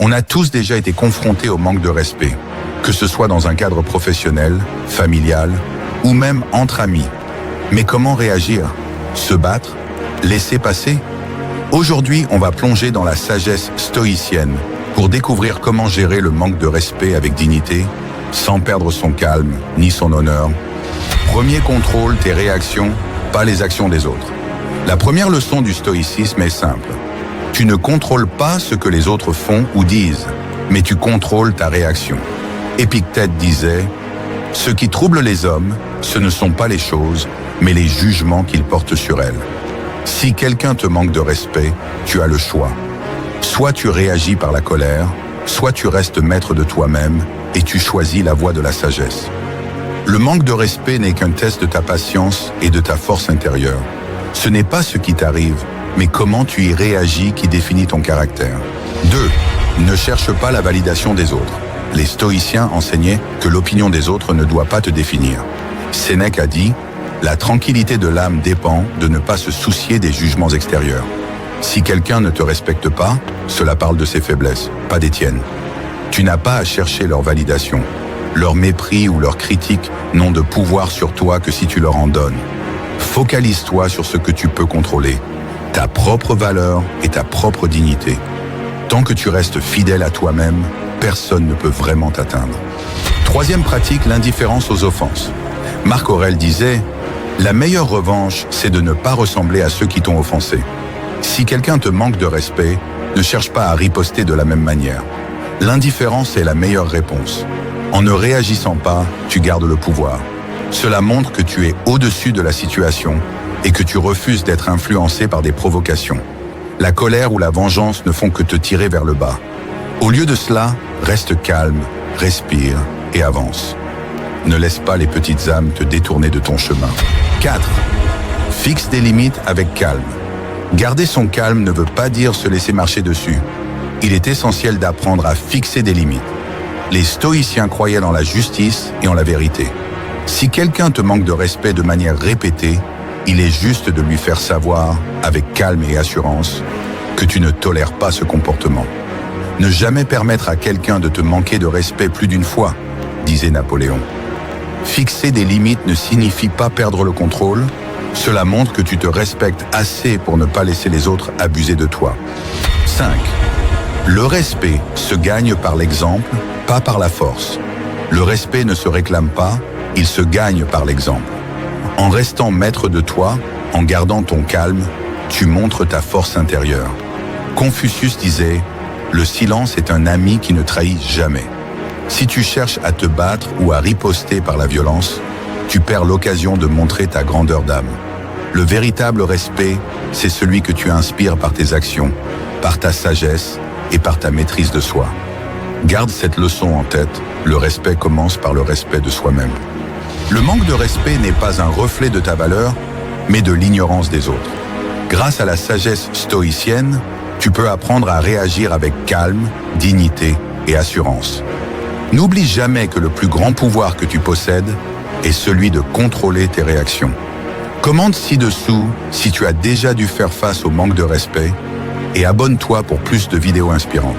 On a tous déjà été confrontés au manque de respect, que ce soit dans un cadre professionnel, familial ou même entre amis. Mais comment réagir? Se battre? Laisser passer? Aujourd'hui, on va plonger dans la sagesse stoïcienne pour découvrir comment gérer le manque de respect avec dignité, sans perdre son calme ni son honneur. Premier contrôle, tes réactions, pas les actions des autres. La première leçon du stoïcisme est simple. Tu ne contrôles pas ce que les autres font ou disent, mais tu contrôles ta réaction. Épictète disait « Ce qui trouble les hommes, ce ne sont pas les choses, mais les jugements qu'ils portent sur elles. » Si quelqu'un te manque de respect, tu as le choix. Soit tu réagis par la colère, soit tu restes maître de toi-même et tu choisis la voie de la sagesse. Le manque de respect n'est qu'un test de ta patience et de ta force intérieure. Ce n'est pas ce qui t'arrive, mais comment tu y réagis qui définit ton caractère. 2. Ne cherche pas la validation des autres. Les stoïciens enseignaient que l'opinion des autres ne doit pas te définir. Sénèque a dit « La tranquillité de l'âme dépend de ne pas se soucier des jugements extérieurs. Si quelqu'un ne te respecte pas, cela parle de ses faiblesses, pas des tiennes. Tu n'as pas à chercher leur validation. Leur mépris ou leur critique n'ont de pouvoir sur toi que si tu leur en donnes. Focalise-toi sur ce que tu peux contrôler, ta propre valeur et ta propre dignité. Tant que tu restes fidèle à toi-même, personne ne peut vraiment t'atteindre. Troisième pratique, l'indifférence aux offenses. Marc Aurèle disait « La meilleure revanche, c'est de ne pas ressembler à ceux qui t'ont offensé. Si quelqu'un te manque de respect, ne cherche pas à riposter de la même manière. L'indifférence est la meilleure réponse. En ne réagissant pas, tu gardes le pouvoir. Cela montre que tu es au-dessus de la situation et que tu refuses d'être influencé par des provocations. La colère ou la vengeance ne font que te tirer vers le bas. Au lieu de cela, reste calme, respire et avance. Ne laisse pas les petites âmes te détourner de ton chemin. 4. Fixe des limites avec calme. Garder son calme ne veut pas dire se laisser marcher dessus. Il est essentiel d'apprendre à fixer des limites. Les stoïciens croyaient dans la justice et en la vérité. Si quelqu'un te manque de respect de manière répétée, il est juste de lui faire savoir, avec calme et assurance, que tu ne tolères pas ce comportement. Ne jamais permettre à quelqu'un de te manquer de respect plus d'une fois, disait Napoléon. Fixer des limites ne signifie pas perdre le contrôle. Cela montre que tu te respectes assez pour ne pas laisser les autres abuser de toi. 5. Le respect se gagne par l'exemple, pas par la force. Le respect ne se réclame pas, il se gagne par l'exemple. En restant maître de toi, en gardant ton calme, tu montres ta force intérieure. Confucius disait « Le silence est un ami qui ne trahit jamais ». Si tu cherches à te battre ou à riposter par la violence, tu perds l'occasion de montrer ta grandeur d'âme. Le véritable respect, c'est celui que tu inspires par tes actions, par ta sagesse et par ta maîtrise de soi. Garde cette leçon en tête, le respect commence par le respect de soi-même. Le manque de respect n'est pas un reflet de ta valeur, mais de l'ignorance des autres. Grâce à la sagesse stoïcienne, tu peux apprendre à réagir avec calme, dignité et assurance. N'oublie jamais que le plus grand pouvoir que tu possèdes est celui de contrôler tes réactions. Commente ci-dessous si tu as déjà dû faire face au manque de respect et abonne-toi pour plus de vidéos inspirantes.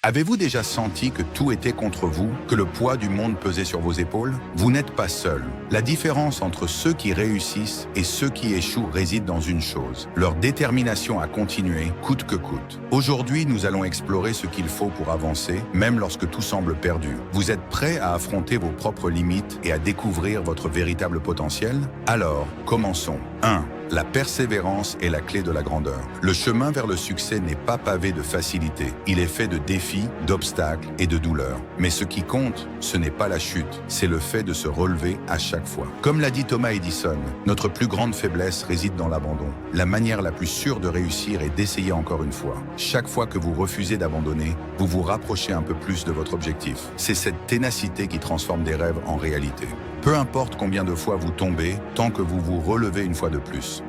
Avez-vous déjà senti que tout était contre vous, que le poids du monde pesait sur vos épaules? Vous n'êtes pas seul. La différence entre ceux qui réussissent et ceux qui échouent réside dans une chose, leur détermination à continuer, coûte que coûte. Aujourd'hui, nous allons explorer ce qu'il faut pour avancer, même lorsque tout semble perdu. Vous êtes prêts à affronter vos propres limites et à découvrir votre véritable potentiel? Alors, commençons. 1. La persévérance est la clé de la grandeur. Le chemin vers le succès n'est pas pavé de facilité. Il est fait de défis, d'obstacles et de douleurs. Mais ce qui compte, ce n'est pas la chute, c'est le fait de se relever à chaque fois. Comme l'a dit Thomas Edison, notre plus grande faiblesse réside dans l'abandon. La manière la plus sûre de réussir est d'essayer encore une fois. Chaque fois que vous refusez d'abandonner, vous vous rapprochez un peu plus de votre objectif. C'est cette ténacité qui transforme des rêves en réalité. Peu importe combien de fois vous tombez, tant que vous vous relevez une fois de plus.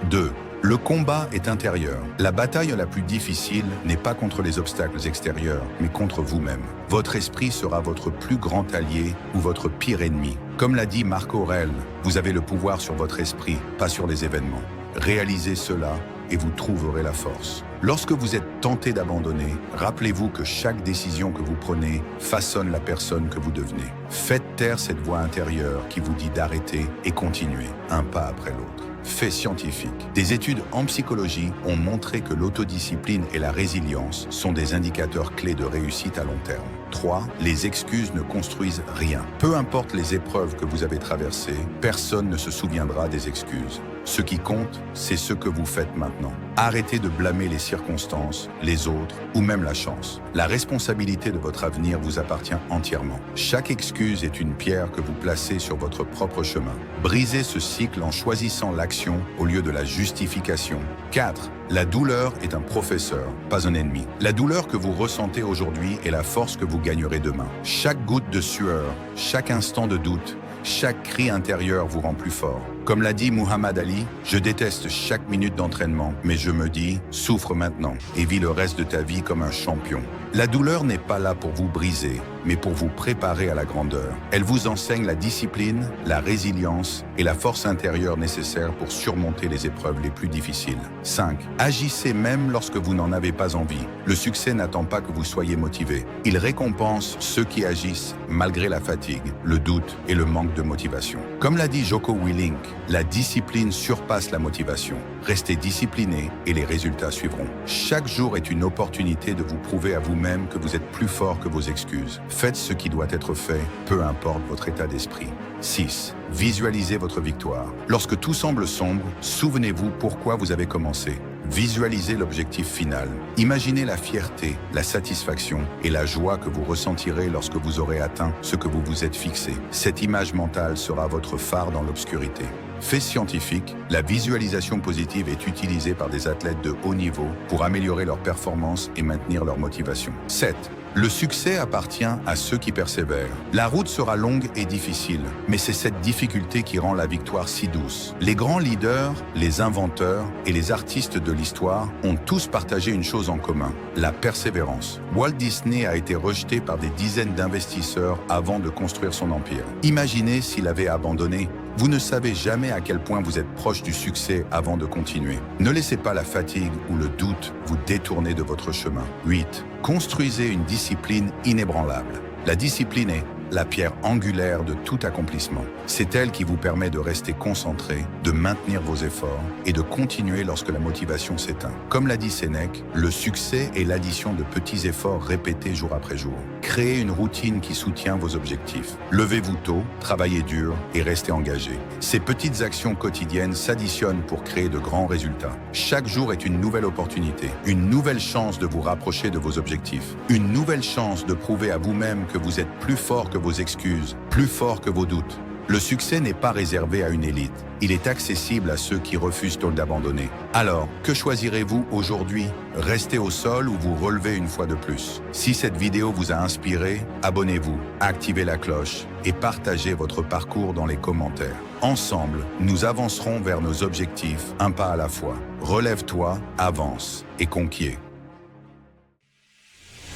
2. Le combat est intérieur. La bataille la plus difficile n'est pas contre les obstacles extérieurs, mais contre vous-même. Votre esprit sera votre plus grand allié ou votre pire ennemi. Comme l'a dit Marc Aurèle, vous avez le pouvoir sur votre esprit, pas sur les événements. Réalisez cela et vous trouverez la force. Lorsque vous êtes tenté d'abandonner, rappelez-vous que chaque décision que vous prenez façonne la personne que vous devenez. Faites taire cette voix intérieure qui vous dit d'arrêter et continuer, un pas après l'autre. Fait scientifique. Des études en psychologie ont montré que l'autodiscipline et la résilience sont des indicateurs clés de réussite à long terme. 3. Les excuses ne construisent rien. Peu importe les épreuves que vous avez traversées, personne ne se souviendra des excuses. Ce qui compte, c'est ce que vous faites maintenant. Arrêtez de blâmer les circonstances, les autres ou même la chance. La responsabilité de votre avenir vous appartient entièrement. Chaque excuse est une pierre que vous placez sur votre propre chemin. Brisez ce cycle en choisissant l'action au lieu de la justification. 4. La douleur est un professeur, pas un ennemi. La douleur que vous ressentez aujourd'hui est la force que vous gagnerez demain. Chaque goutte de sueur, chaque instant de doute, chaque cri intérieur vous rend plus fort. Comme l'a dit Muhammad Ali, je déteste chaque minute d'entraînement, mais je me dis, souffre maintenant et vis le reste de ta vie comme un champion. La douleur n'est pas là pour vous briser, mais pour vous préparer à la grandeur. Elle vous enseigne la discipline, la résilience et la force intérieure nécessaires pour surmonter les épreuves les plus difficiles. 5. Agissez même lorsque vous n'en avez pas envie. Le succès n'attend pas que vous soyez motivé. Il récompense ceux qui agissent malgré la fatigue, le doute et le manque de motivation. Comme l'a dit Jocko Willink, la discipline surpasse la motivation. Restez discipliné et les résultats suivront. Chaque jour est une opportunité de vous prouver à vous-même que vous êtes plus fort que vos excuses. Faites ce qui doit être fait, peu importe votre état d'esprit. 6. Visualisez votre victoire. Lorsque tout semble sombre, souvenez-vous pourquoi vous avez commencé. Visualisez l'objectif final. Imaginez la fierté, la satisfaction et la joie que vous ressentirez lorsque vous aurez atteint ce que vous vous êtes fixé. Cette image mentale sera votre phare dans l'obscurité. Fait scientifique, la visualisation positive est utilisée par des athlètes de haut niveau pour améliorer leur performance et maintenir leur motivation. 7. Le succès appartient à ceux qui persévèrent. La route sera longue et difficile, mais c'est cette difficulté qui rend la victoire si douce. Les grands leaders, les inventeurs et les artistes de l'histoire ont tous partagé une chose en commun, la persévérance. Walt Disney a été rejeté par des dizaines d'investisseurs avant de construire son empire. Imaginez s'il avait abandonné. Vous ne savez jamais à quel point vous êtes proche du succès avant de continuer. Ne laissez pas la fatigue ou le doute vous détourner de votre chemin. 8. Construisez une discipline inébranlable. La discipline est la pierre angulaire de tout accomplissement. C'est elle qui vous permet de rester concentré, de maintenir vos efforts et de continuer lorsque la motivation s'éteint. Comme l'a dit Sénèque, le succès est l'addition de petits efforts répétés jour après jour. Créez une routine qui soutient vos objectifs. Levez-vous tôt, travaillez dur et restez engagé. Ces petites actions quotidiennes s'additionnent pour créer de grands résultats. Chaque jour est une nouvelle opportunité, une nouvelle chance de vous rapprocher de vos objectifs, une nouvelle chance de prouver à vous-même que vous êtes plus fort que vos excuses, plus fort que vos doutes. Le succès n'est pas réservé à une élite. Il est accessible à ceux qui refusent d'abandonner. Alors, que choisirez-vous aujourd'hui? Rester au sol ou vous relever une fois de plus? Si cette vidéo vous a inspiré, abonnez-vous, activez la cloche et partagez votre parcours dans les commentaires. Ensemble, nous avancerons vers nos objectifs un pas à la fois. Relève-toi, avance et conquiers.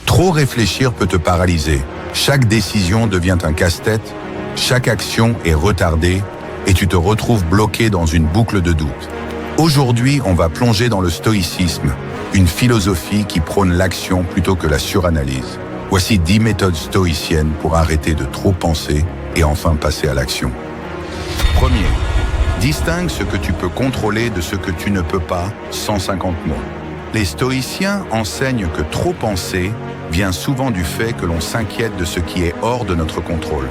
Trop réfléchir peut te paralyser. Chaque décision devient un casse-tête, chaque action est retardée et tu te retrouves bloqué dans une boucle de doute. Aujourd'hui, on va plonger dans le stoïcisme, une philosophie qui prône l'action plutôt que la suranalyse. Voici 10 méthodes stoïciennes pour arrêter de trop penser et enfin passer à l'action. Premier, distingue ce que tu peux contrôler de ce que tu ne peux pas, 150 mots. Les stoïciens enseignent que trop penser vient souvent du fait que l'on s'inquiète de ce qui est hors de notre contrôle.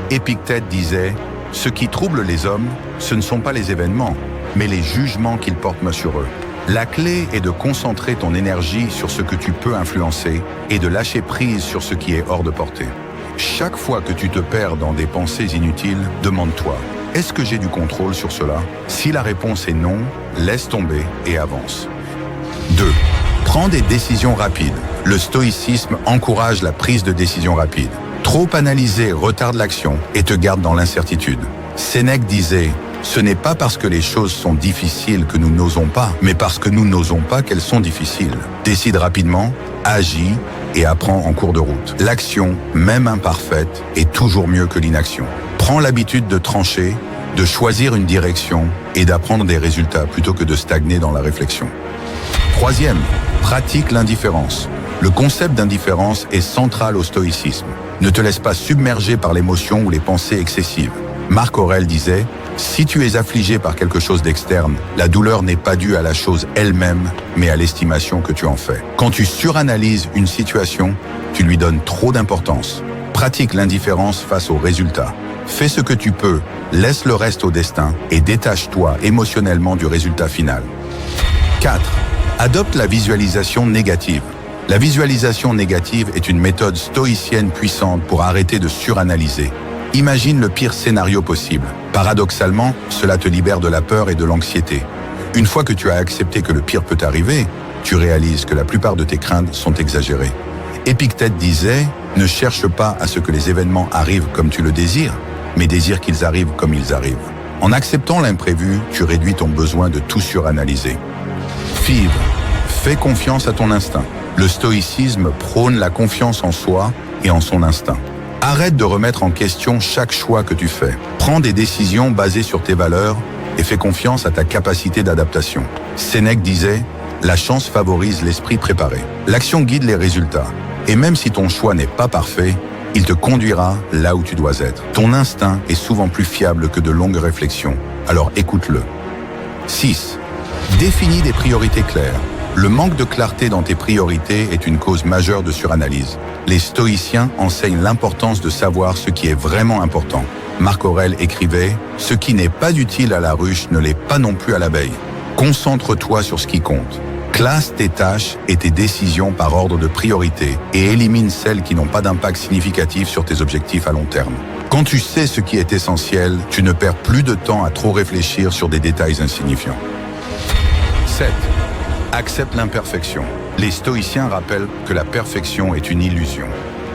Épictète disait « Ce qui trouble les hommes, ce ne sont pas les événements, mais les jugements qu'ils portent sur eux. » La clé est de concentrer ton énergie sur ce que tu peux influencer et de lâcher prise sur ce qui est hors de portée. Chaque fois que tu te perds dans des pensées inutiles, demande-toi « Est-ce que j'ai du contrôle sur cela ?» Si la réponse est non, laisse tomber et avance. 2. Prends des décisions rapides. Le stoïcisme encourage la prise de décisions rapides. Trop analyser retarde l'action et te garde dans l'incertitude. Sénèque disait « Ce n'est pas parce que les choses sont difficiles que nous n'osons pas, mais parce que nous n'osons pas qu'elles sont difficiles. Décide rapidement, agis et apprends en cours de route. L'action, même imparfaite, est toujours mieux que l'inaction. Prends l'habitude de trancher, de choisir une direction et d'apprendre des résultats plutôt que de stagner dans la réflexion. Troisième, pratique l'indifférence. Le concept d'indifférence est central au stoïcisme. Ne te laisse pas submerger par l'émotion ou les pensées excessives. Marc Aurèle disait « Si tu es affligé par quelque chose d'externe, la douleur n'est pas due à la chose elle-même, mais à l'estimation que tu en fais. » Quand tu suranalyses une situation, tu lui donnes trop d'importance. Pratique l'indifférence face aux résultats. Fais ce que tu peux, laisse le reste au destin et détache-toi émotionnellement du résultat final. 4. Adopte la visualisation négative. La visualisation négative est une méthode stoïcienne puissante pour arrêter de suranalyser. Imagine le pire scénario possible. Paradoxalement, cela te libère de la peur et de l'anxiété. Une fois que tu as accepté que le pire peut arriver, tu réalises que la plupart de tes craintes sont exagérées. Épictète disait « Ne cherche pas à ce que les événements arrivent comme tu le désires, mais désire qu'ils arrivent comme ils arrivent. » En acceptant l'imprévu, tu réduis ton besoin de tout suranalyser. Five, fais confiance à ton instinct. Le stoïcisme prône la confiance en soi et en son instinct. Arrête de remettre en question chaque choix que tu fais. Prends des décisions basées sur tes valeurs et fais confiance à ta capacité d'adaptation. Sénèque disait « La chance favorise l'esprit préparé. » L'action guide les résultats. Et même si ton choix n'est pas parfait, il te conduira là où tu dois être. Ton instinct est souvent plus fiable que de longues réflexions, alors écoute-le. 6. Définis des priorités claires. Le manque de clarté dans tes priorités est une cause majeure de suranalyse. Les stoïciens enseignent l'importance de savoir ce qui est vraiment important. Marc Aurèle écrivait « Ce qui n'est pas utile à la ruche ne l'est pas non plus à l'abeille. Concentre-toi sur ce qui compte. Classe tes tâches et tes décisions par ordre de priorité et élimine celles qui n'ont pas d'impact significatif sur tes objectifs à long terme. Quand tu sais ce qui est essentiel, tu ne perds plus de temps à trop réfléchir sur des détails insignifiants. 7. Accepte l'imperfection. Les stoïciens rappellent que la perfection est une illusion.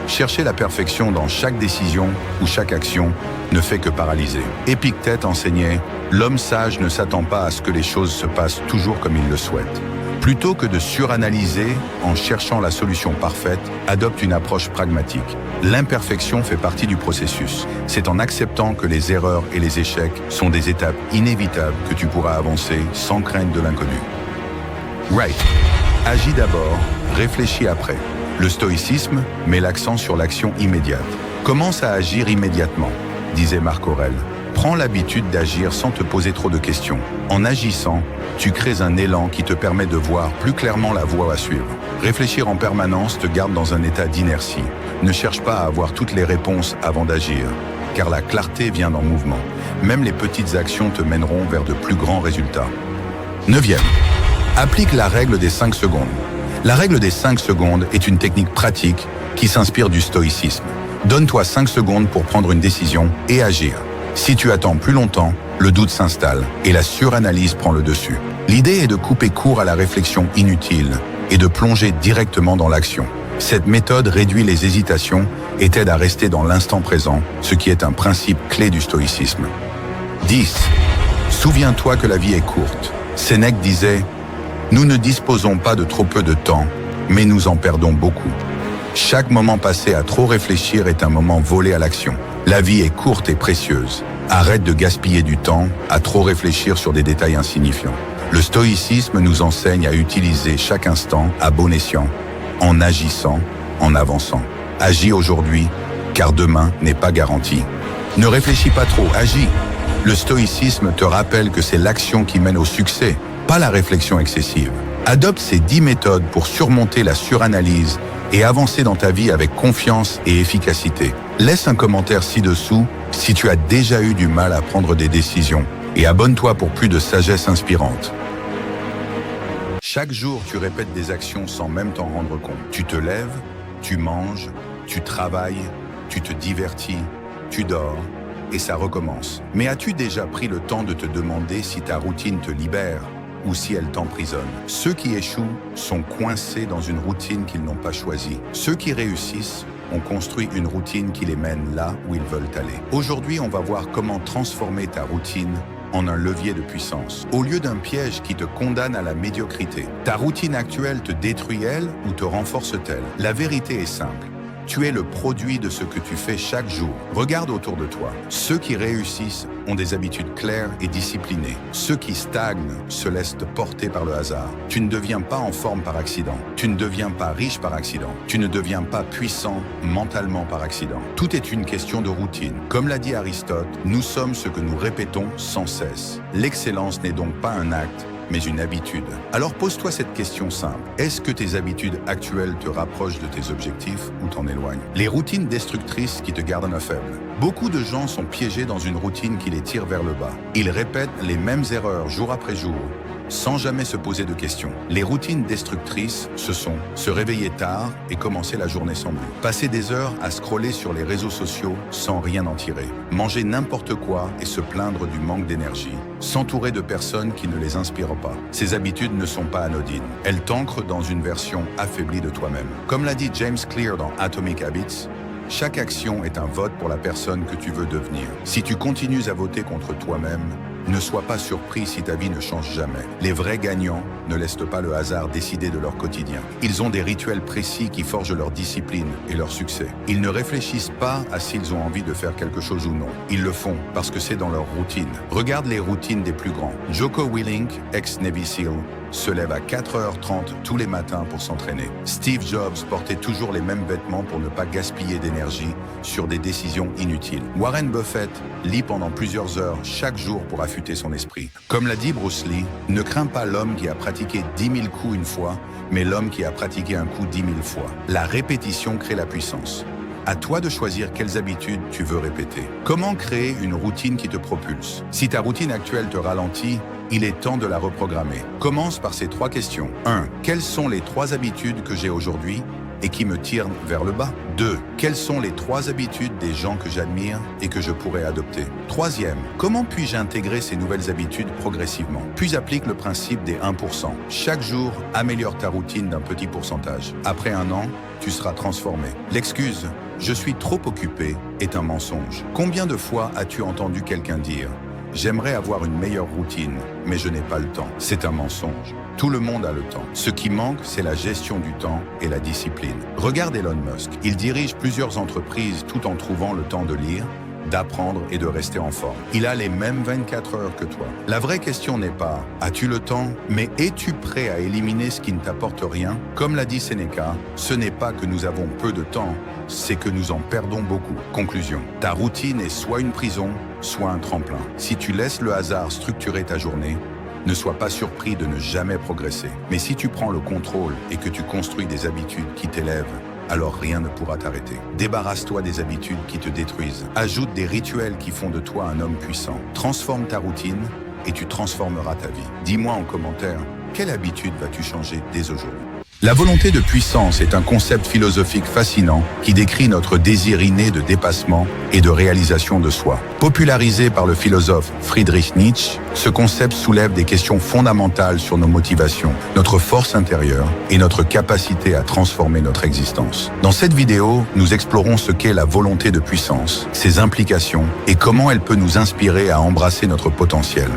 Chercher la perfection dans chaque décision ou chaque action ne fait que paralyser. Épictète enseignait « L'homme sage ne s'attend pas à ce que les choses se passent toujours comme il le souhaite. » Plutôt que de suranalyser en cherchant la solution parfaite, adopte une approche pragmatique. L'imperfection fait partie du processus. C'est en acceptant que les erreurs et les échecs sont des étapes inévitables que tu pourras avancer sans crainte de l'inconnu. Right. Agis d'abord, réfléchis après. Le stoïcisme met l'accent sur l'action immédiate. Commence à agir immédiatement, disait Marc Aurèle. Prends l'habitude d'agir sans te poser trop de questions. En agissant, tu crées un élan qui te permet de voir plus clairement la voie à suivre. Réfléchir en permanence te garde dans un état d'inertie. Ne cherche pas à avoir toutes les réponses avant d'agir, car la clarté vient en mouvement. Même les petites actions te mèneront vers de plus grands résultats. 9e. Applique la règle des 5 secondes. La règle des 5 secondes est une technique pratique qui s'inspire du stoïcisme. Donne-toi 5 secondes pour prendre une décision et agir. Si tu attends plus longtemps, le doute s'installe et la suranalyse prend le dessus. L'idée est de couper court à la réflexion inutile et de plonger directement dans l'action. Cette méthode réduit les hésitations et t'aide à rester dans l'instant présent, ce qui est un principe clé du stoïcisme. 10. Souviens-toi que la vie est courte. Sénèque disait « Nous ne disposons pas de trop peu de temps, mais nous en perdons beaucoup. Chaque moment passé à trop réfléchir est un moment volé à l'action. La vie est courte et précieuse. Arrête de gaspiller du temps à trop réfléchir sur des détails insignifiants. Le stoïcisme nous enseigne à utiliser chaque instant à bon escient, en agissant, en avançant. Agis aujourd'hui, car demain n'est pas garanti. Ne réfléchis pas trop, agis. Le stoïcisme te rappelle que c'est l'action qui mène au succès, pas la réflexion excessive. Adopte ces 10 méthodes pour surmonter la suranalyse et avancer dans ta vie avec confiance et efficacité. Laisse un commentaire ci-dessous si tu as déjà eu du mal à prendre des décisions et abonne-toi pour plus de sagesse inspirante. Chaque jour, tu répètes des actions sans même t'en rendre compte. Tu te lèves, tu manges, tu travailles, tu te divertis, tu dors et ça recommence. Mais as-tu déjà pris le temps de te demander si ta routine te libère ou si elle t'emprisonne? Ceux qui échouent sont coincés dans une routine qu'ils n'ont pas choisie. Ceux qui réussissent ont construit une routine qui les mène là où ils veulent aller. Aujourd'hui, on va voir comment transformer ta routine en un levier de puissance, au lieu d'un piège qui te condamne à la médiocrité. Ta routine actuelle te détruit, elle, ou te renforce-t-elle? La vérité est simple. Tu es le produit de ce que tu fais chaque jour. Regarde autour de toi. Ceux qui réussissent ont des habitudes claires et disciplinées. Ceux qui stagnent se laissent porter par le hasard. Tu ne deviens pas en forme par accident. Tu ne deviens pas riche par accident. Tu ne deviens pas puissant mentalement par accident. Tout est une question de routine. Comme l'a dit Aristote, nous sommes ce que nous répétons sans cesse. L'excellence n'est donc pas un acte, mais une habitude. Alors pose-toi cette question simple. Est-ce que tes habitudes actuelles te rapprochent de tes objectifs ou t'en éloignent? Les routines destructrices qui te gardent un faible. Beaucoup de gens sont piégés dans une routine qui les tire vers le bas. Ils répètent les mêmes erreurs jour après jour, sans jamais se poser de questions. Les routines destructrices, ce sont se réveiller tard et commencer la journée sans but. Passer des heures à scroller sur les réseaux sociaux sans rien en tirer. Manger n'importe quoi et se plaindre du manque d'énergie. S'entourer de personnes qui ne les inspirent pas. Ces habitudes ne sont pas anodines. Elles t'ancrent dans une version affaiblie de toi-même. Comme l'a dit James Clear dans Atomic Habits, chaque action est un vote pour la personne que tu veux devenir. Si tu continues à voter contre toi-même, ne sois pas surpris si ta vie ne change jamais. Les vrais gagnants ne laissent pas le hasard décider de leur quotidien. Ils ont des rituels précis qui forgent leur discipline et leur succès. Ils ne réfléchissent pas à s'ils ont envie de faire quelque chose ou non. Ils le font parce que c'est dans leur routine. Regarde les routines des plus grands. Jocko Willink, ex-Navy SEAL, se lève à 4h30 tous les matins pour s'entraîner. Steve Jobs portait toujours les mêmes vêtements pour ne pas gaspiller d'énergie sur des décisions inutiles. Warren Buffett lit pendant plusieurs heures chaque jour pour affûter son esprit. Comme l'a dit Bruce Lee, ne crains pas l'homme qui a pratiqué 10 000 coups une fois, mais l'homme qui a pratiqué un coup 10 000 fois. La répétition crée la puissance. À toi de choisir quelles habitudes tu veux répéter. Comment créer une routine qui te propulse? Si ta routine actuelle te ralentit, il est temps de la reprogrammer. Commence par ces 3 questions. 1. Quelles sont les 3 habitudes que j'ai aujourd'hui et qui me tirent vers le bas? 2. Quelles sont les 3 habitudes des gens que j'admire et que je pourrais adopter? 3e. Comment puis-je intégrer ces nouvelles habitudes progressivement? Puis applique le principe des 1%. Chaque jour, améliore ta routine d'un petit pourcentage. Après 1 an, tu seras transformé. L'excuse « je suis trop occupé » est un mensonge. Combien de fois as-tu entendu quelqu'un dire « j'aimerais avoir une meilleure routine, mais je n'ai pas le temps ». C'est un mensonge. Tout le monde a le temps. Ce qui manque, c'est la gestion du temps et la discipline. Regarde Elon Musk. Il dirige plusieurs entreprises tout en trouvant le temps de lire, d'apprendre et de rester en forme. Il a les mêmes 24 heures que toi. La vraie question n'est pas « as-tu le temps ?», mais « es-tu prêt à éliminer ce qui ne t'apporte rien ?» Comme l'a dit Sénéca, ce n'est pas que nous avons peu de temps, c'est que nous en perdons beaucoup. Conclusion. Ta routine est soit une prison, soit un tremplin. Si tu laisses le hasard structurer ta journée, ne sois pas surpris de ne jamais progresser. Mais si tu prends le contrôle et que tu construis des habitudes qui t'élèvent, alors rien ne pourra t'arrêter. Débarrasse-toi des habitudes qui te détruisent. Ajoute des rituels qui font de toi un homme puissant. Transforme ta routine et tu transformeras ta vie. Dis-moi en commentaire, quelle habitude vas-tu changer dès aujourd'hui? La volonté de puissance est un concept philosophique fascinant qui décrit notre désir inné de dépassement et de réalisation de soi. Popularisé par le philosophe Friedrich Nietzsche, ce concept soulève des questions fondamentales sur nos motivations, notre force intérieure et notre capacité à transformer notre existence. Dans cette vidéo, nous explorons ce qu'est la volonté de puissance, ses implications et comment elle peut nous inspirer à embrasser notre potentiel.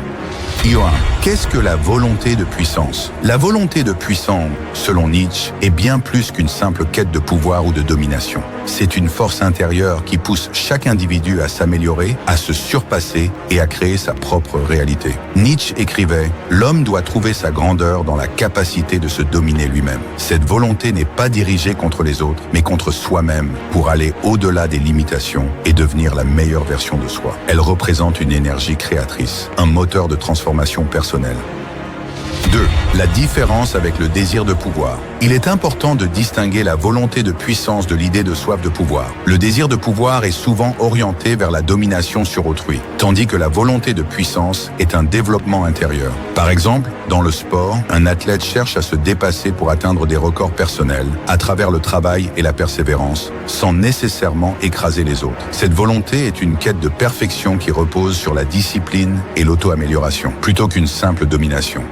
Johan, qu'est-ce que la volonté de puissance? La volonté de puissance, selon Nietzsche, est bien plus qu'une simple quête de pouvoir ou de domination. C'est une force intérieure qui pousse chaque individu à s'améliorer, à se surpasser et à créer sa propre réalité. Nietzsche écrivait « L'homme doit trouver sa grandeur dans la capacité de se dominer lui-même. Cette volonté n'est pas dirigée contre les autres, mais contre soi-même pour aller au-delà des limitations et devenir la meilleure version de soi. Elle représente une énergie créatrice, un moteur de transformation personnelle. 2. La différence avec le désir de pouvoir. Il est important de distinguer la volonté de puissance de l'idée de soif de pouvoir. Le désir de pouvoir est souvent orienté vers la domination sur autrui, tandis que la volonté de puissance est un développement intérieur. Par exemple, dans le sport, un athlète cherche à se dépasser pour atteindre des records personnels à travers le travail et la persévérance, sans nécessairement écraser les autres. Cette volonté est une quête de perfection qui repose sur la discipline et l'auto-amélioration, plutôt qu'une simple domination.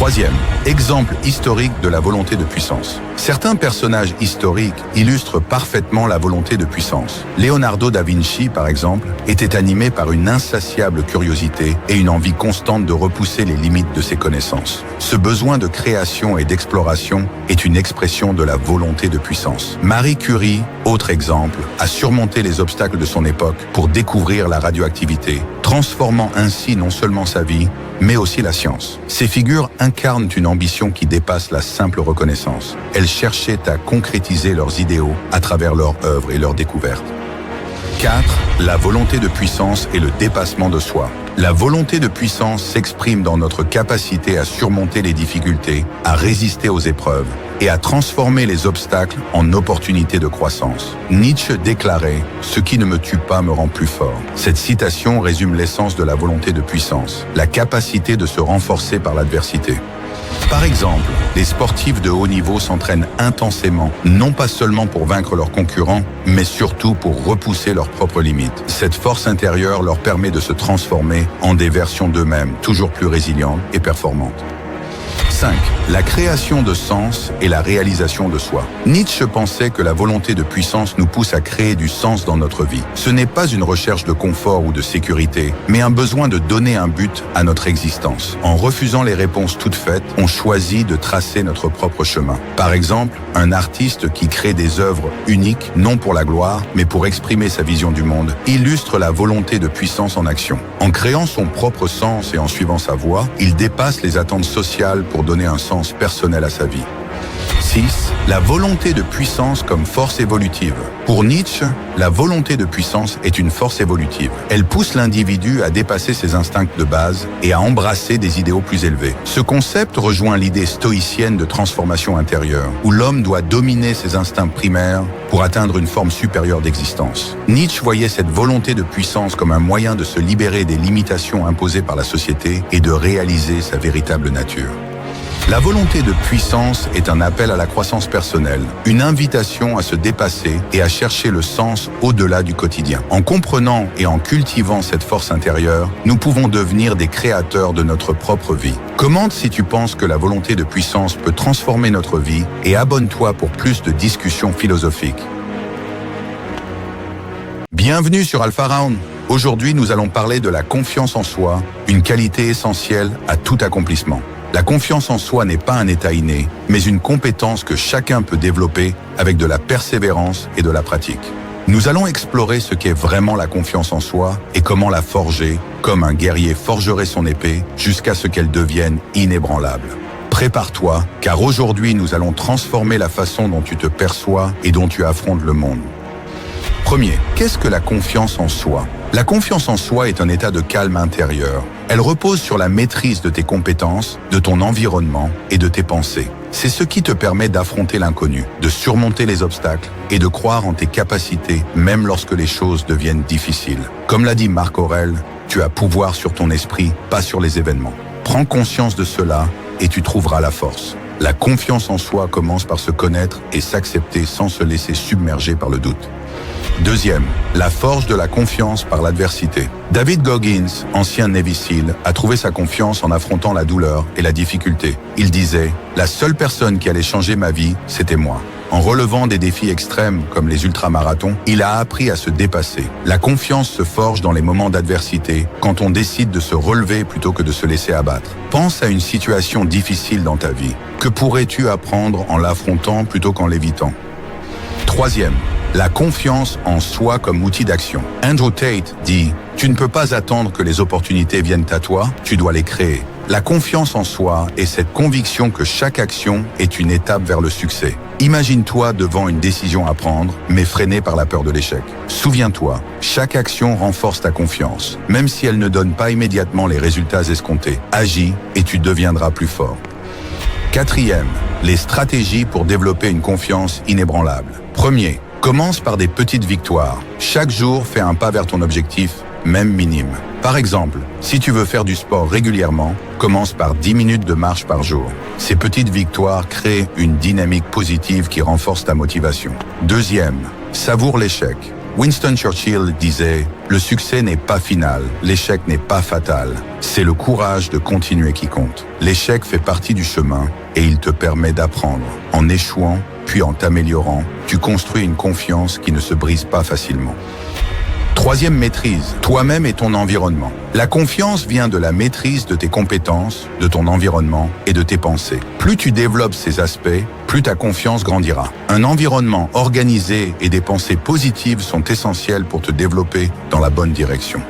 Troisième, exemple historique de la volonté de puissance. Certains personnages historiques illustrent parfaitement la volonté de puissance. Leonardo da Vinci, par exemple, était animé par une insatiable curiosité et une envie constante de repousser les limites de ses connaissances. Ce besoin de création et d'exploration est une expression de la volonté de puissance. Marie Curie, autre exemple, a surmonté les obstacles de son époque pour découvrir la radioactivité, transformant ainsi non seulement sa vie, mais aussi la science. Ces figures incarnent une ambition qui dépasse la simple reconnaissance. Elles cherchaient à concrétiser leurs idéaux à travers leurs œuvres et leurs découvertes. 4. La volonté de puissance et le dépassement de soi. La volonté de puissance s'exprime dans notre capacité à surmonter les difficultés, à résister aux épreuves et à transformer les obstacles en opportunités de croissance. Nietzsche déclarait « Ce qui ne me tue pas me rend plus fort ». Cette citation résume l'essence de la volonté de puissance, la capacité de se renforcer par l'adversité. Par exemple, les sportifs de haut niveau s'entraînent intensément, non pas seulement pour vaincre leurs concurrents, mais surtout pour repousser leurs propres limites. Cette force intérieure leur permet de se transformer en des versions d'eux-mêmes, toujours plus résilientes et performantes. 5. La création de sens et la réalisation de soi. Nietzsche pensait que la volonté de puissance nous pousse à créer du sens dans notre vie. Ce n'est pas une recherche de confort ou de sécurité, mais un besoin de donner un but à notre existence. En refusant les réponses toutes faites, on choisit de tracer notre propre chemin. Par exemple, un artiste qui crée des œuvres uniques, non pour la gloire, mais pour exprimer sa vision du monde, illustre la volonté de puissance en action. En créant son propre sens et en suivant sa voie, il dépasse les attentes sociales pour donner un sens personnel à sa vie. 6. La volonté de puissance comme force évolutive. Pour Nietzsche, la volonté de puissance est une force évolutive. Elle pousse l'individu à dépasser ses instincts de base et à embrasser des idéaux plus élevés. Ce concept rejoint l'idée stoïcienne de transformation intérieure, où l'homme doit dominer ses instincts primaires pour atteindre une forme supérieure d'existence. Nietzsche voyait cette volonté de puissance comme un moyen de se libérer des limitations imposées par la société et de réaliser sa véritable nature. La volonté de puissance est un appel à la croissance personnelle, une invitation à se dépasser et à chercher le sens au-delà du quotidien. En comprenant et en cultivant cette force intérieure, nous pouvons devenir des créateurs de notre propre vie. Commente si tu penses que la volonté de puissance peut transformer notre vie et abonne-toi pour plus de discussions philosophiques. Bienvenue sur Alpha Round. Aujourd'hui, nous allons parler de la confiance en soi, une qualité essentielle à tout accomplissement. La confiance en soi n'est pas un état inné, mais une compétence que chacun peut développer avec de la persévérance et de la pratique. Nous allons explorer ce qu'est vraiment la confiance en soi et comment la forger, comme un guerrier forgerait son épée, jusqu'à ce qu'elle devienne inébranlable. Prépare-toi, car aujourd'hui nous allons transformer la façon dont tu te perçois et dont tu affrontes le monde. Premier, qu'est-ce que la confiance en soi ? La confiance en soi est un état de calme intérieur. Elle repose sur la maîtrise de tes compétences, de ton environnement et de tes pensées. C'est ce qui te permet d'affronter l'inconnu, de surmonter les obstacles et de croire en tes capacités, même lorsque les choses deviennent difficiles. Comme l'a dit Marc Aurèle, tu as pouvoir sur ton esprit, pas sur les événements. Prends conscience de cela et tu trouveras la force. La confiance en soi commence par se connaître et s'accepter sans se laisser submerger par le doute. Deuxième, la forge de la confiance par l'adversité. David Goggins, ancien Navy SEAL, a trouvé sa confiance en affrontant la douleur et la difficulté. Il disait « La seule personne qui allait changer ma vie, c'était moi ». En relevant des défis extrêmes comme les ultramarathons, il a appris à se dépasser. La confiance se forge dans les moments d'adversité, quand on décide de se relever plutôt que de se laisser abattre. Pense à une situation difficile dans ta vie. Que pourrais-tu apprendre en l'affrontant plutôt qu'en l'évitant ? Troisième, la confiance en soi comme outil d'action. Andrew Tate dit « Tu ne peux pas attendre que les opportunités viennent à toi, tu dois les créer ». La confiance en soi est cette conviction que chaque action est une étape vers le succès. Imagine-toi devant une décision à prendre, mais freiné par la peur de l'échec. Souviens-toi, chaque action renforce ta confiance, même si elle ne donne pas immédiatement les résultats escomptés. Agis et tu deviendras plus fort. Quatrième, les stratégies pour développer une confiance inébranlable. Premier, commence par des petites victoires. Chaque jour, fais un pas vers ton objectif, même minime. Par exemple, si tu veux faire du sport régulièrement, commence par 10 minutes de marche par jour. Ces petites victoires créent une dynamique positive qui renforce ta motivation. Deuxième, savoure l'échec. Winston Churchill disait « Le succès n'est pas final, l'échec n'est pas fatal. C'est le courage de continuer qui compte. L'échec fait partie du chemin et il te permet d'apprendre. En échouant, puis en t'améliorant, tu construis une confiance qui ne se brise pas facilement. » Troisième maîtrise, toi-même et ton environnement. La confiance vient de la maîtrise de tes compétences, de ton environnement et de tes pensées. Plus tu développes ces aspects, plus ta confiance grandira. Un environnement organisé et des pensées positives sont essentiels pour te développer dans la bonne direction.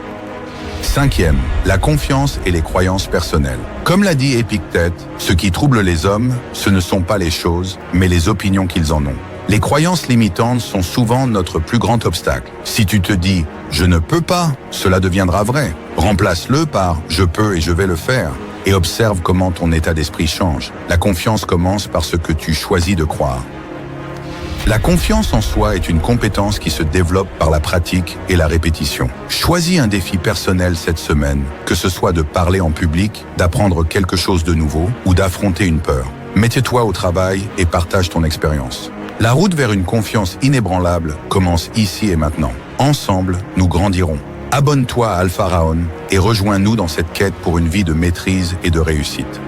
Cinquième, la confiance et les croyances personnelles. Comme l'a dit Épictète, ce qui trouble les hommes, ce ne sont pas les choses, mais les opinions qu'ils en ont. Les croyances limitantes sont souvent notre plus grand obstacle. Si tu te dis « je ne peux pas », cela deviendra vrai. Remplace-le par « je peux et je vais le faire » et observe comment ton état d'esprit change. La confiance commence par ce que tu choisis de croire. La confiance en soi est une compétence qui se développe par la pratique et la répétition. Choisis un défi personnel cette semaine, que ce soit de parler en public, d'apprendre quelque chose de nouveau ou d'affronter une peur. Mets-toi au travail et partage ton expérience. La route vers une confiance inébranlable commence ici et maintenant. Ensemble, nous grandirons. Abonne-toi à Alpha Raon et rejoins-nous dans cette quête pour une vie de maîtrise et de réussite.